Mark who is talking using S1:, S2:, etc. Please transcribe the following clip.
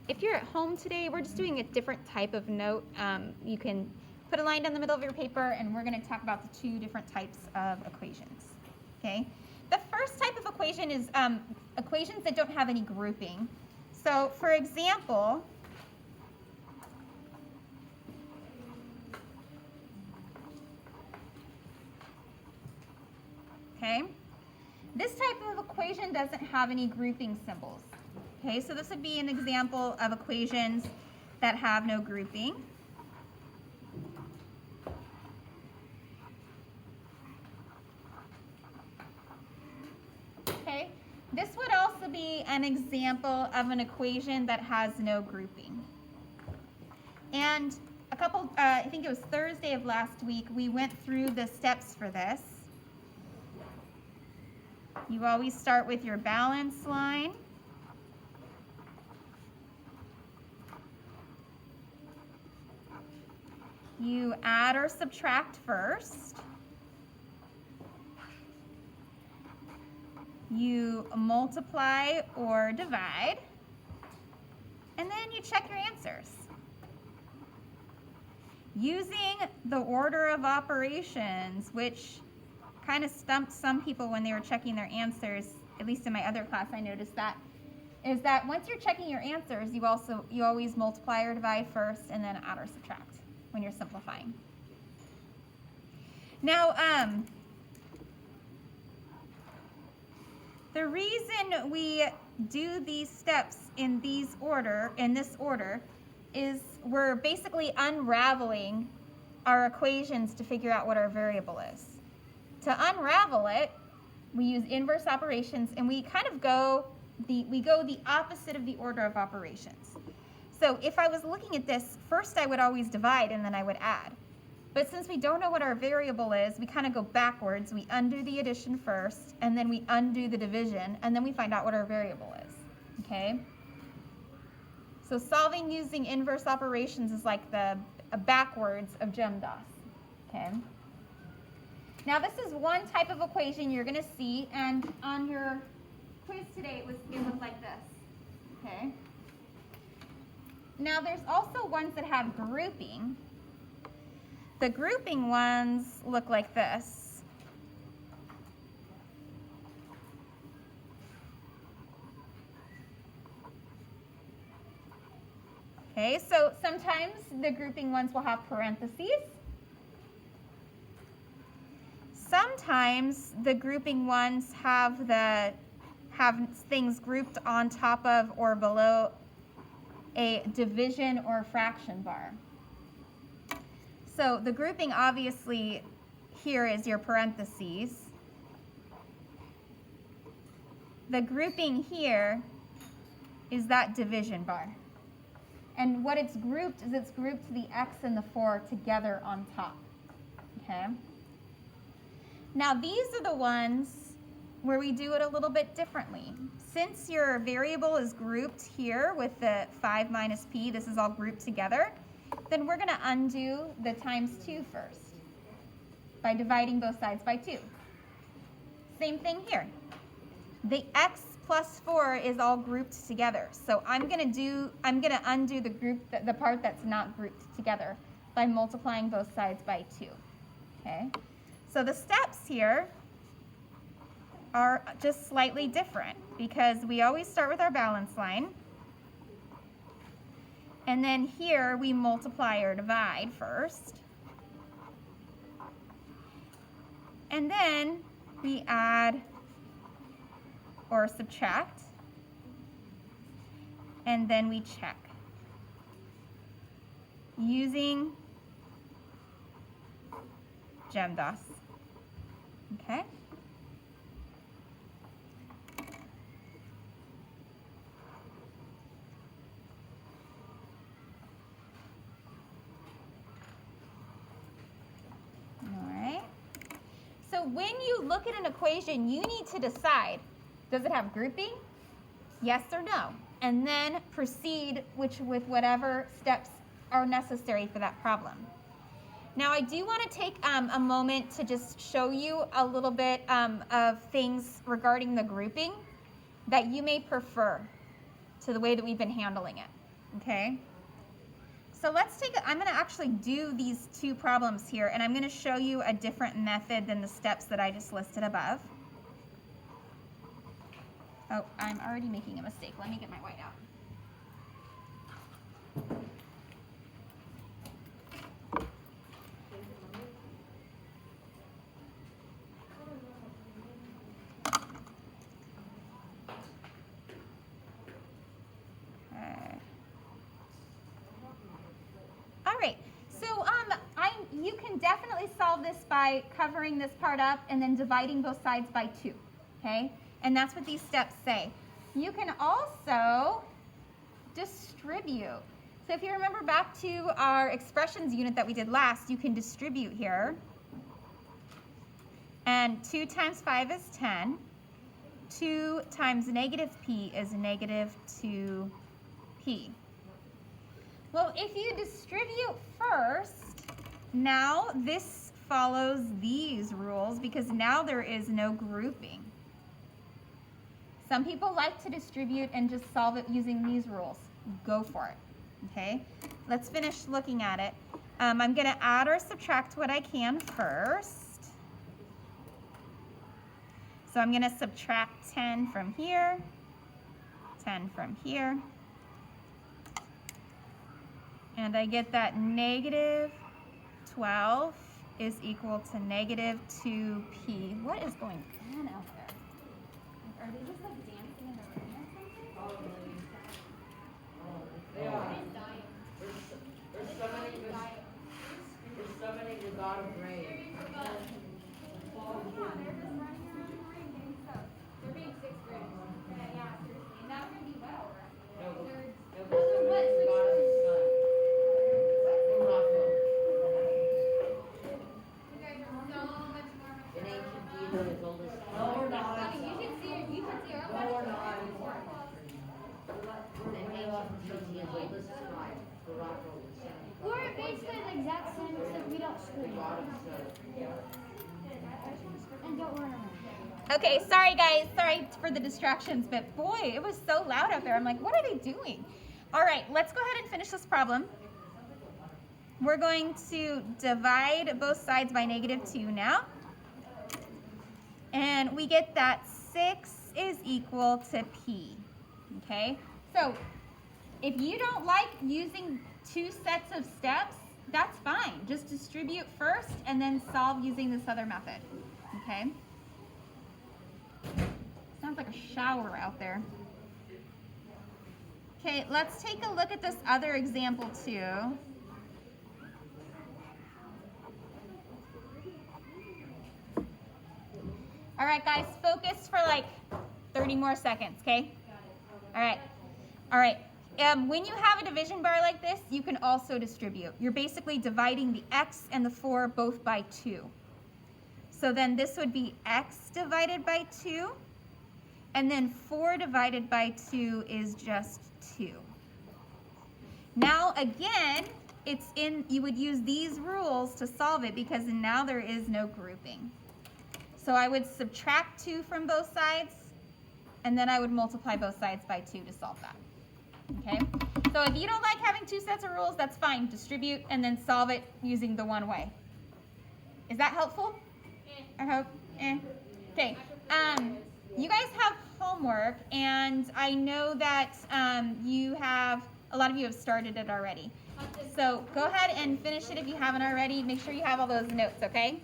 S1: If you're at home today, we're just doing a different type of note. You can put a line down the middle of your paper, and we're going to talk about the two different types of equations. Okay. The first type of equation is equations that don't have any grouping. So, for example, okay, this type of equation doesn't have any grouping symbols. Okay, so this would be an example of equations that have no grouping. Okay, this would also be an example of an equation that has no grouping. And I think it was Thursday of last week, we went through the steps for this. You always start with your balance line. You add or subtract first. You multiply or divide. And then you check your answers. Using the order of operations, which kind of stumped some people when they were checking their answers, at least in my other class I noticed that, is that once you're checking your answers, you always multiply or divide first and then add or subtract when you're simplifying. Now, the reason we do these steps in this order, is we're basically unraveling our equations to figure out what our variable is. To unravel it, we use inverse operations, and we kind of go the opposite of the order of operations. So if I was looking at this, first I would always divide and then I would add. But since we don't know what our variable is, we kind of go backwards. We undo the addition first, and then we undo the division, and then we find out what our variable is. Okay? So solving using inverse operations is like the backwards of GEMDAS. Okay? Now this is one type of equation you're going to see, and on your quiz today it looked like this. Okay? Now there's also ones that have grouping. The grouping ones look like this. Okay, so sometimes the grouping ones will have parentheses. Sometimes the grouping ones have things grouped on top of or below a division or fraction bar. So the grouping obviously here is your parentheses. The grouping here is that division bar. And what it's grouped is it's grouped the x and the 4 together on top. Okay? Now these are the ones where we do it a little bit differently. Since your variable is grouped here with the 5 minus p, this is all grouped together, then we're going to undo the times 2 first by dividing both sides by 2. Same thing here. The x plus 4 is all grouped together. So I'm going to undo the part that's not grouped together by multiplying both sides by 2. Okay? So the steps here are just slightly different because we always start with our balance line. And then here we multiply or divide first. And then we add or subtract. And then we check using GEMDAS. Okay? So when you look at an equation, you need to decide, does it have grouping? Yes or no? And then proceed with whatever steps are necessary for that problem. Now I do want to take a moment to just show you a little bit of things regarding the grouping that you may prefer to the way that we've been handling it. Okay? So let's take, I'm going to actually do these two problems here, and I'm going to show you a different method than the steps that I just listed above. Oh, I'm already making a mistake. Let me get my white out. All right, so you can definitely solve this by covering this part up and then dividing both sides by 2, okay? And that's what these steps say. You can also distribute. So if you remember back to our expressions unit that we did last, you can distribute here. And 2 times 5 is 10. 2 times negative p is negative 2p. Well, if you distribute first, now this follows these rules because now there is no grouping. Some people like to distribute and just solve it using these rules. Go for it, okay? Let's finish looking at it. I'm going to add or subtract what I can first. So I'm going to subtract 10 from here, 10 from here. And I get that negative 12 is equal to negative 2p. What is going on out there? Are they just like dancing in the rain or something?
S2: They are. There's summoning the god of rain.
S1: Yeah, they're just running around in the rain doing stuff. They're being 6th graders. Yeah, seriously. And that would be wet already.
S2: No,
S1: They're
S2: but summoning the god of the sun.
S1: You guys are so much more mature.
S2: An ancient deity as old as time.
S1: No, we're not. You should see our
S2: No, we're not. An ancient deity as old as time. The rock of the sun.
S3: We're basically the exact same except we don't
S2: The
S3: scream.
S2: god of the sun.
S3: And don't run around.
S1: Okay, sorry guys, sorry for the distractions, but boy, it was so loud out there. I'm like, what are they doing? All right, let's go ahead and finish this problem. We're going to divide both sides by negative 2 now. And we get that 6 is equal to p, okay? So if you don't like using 2 sets of steps, that's fine. Just distribute first and then solve using this other method, okay? Sounds like a shower out there. Okay, let's take a look at this other example too. All right, guys, focus for like 30 more seconds, okay? All right, all right. When you have a division bar like this, you can also distribute. You're basically dividing the x and the 4 both by 2. So then this would be x divided by 2, and then 4 divided by 2 is just 2. Now again, you would use these rules to solve it because now there is no grouping. So I would subtract 2 from both sides, and then I would multiply both sides by 2 to solve that. Okay? So if you don't like having 2 sets of rules, that's fine. Distribute and then solve it using the one way. Is that helpful? I hope. Okay. You guys have homework, and I know that a lot of you have started it already. So go ahead and finish it if you haven't already. Make sure you have all those notes, okay?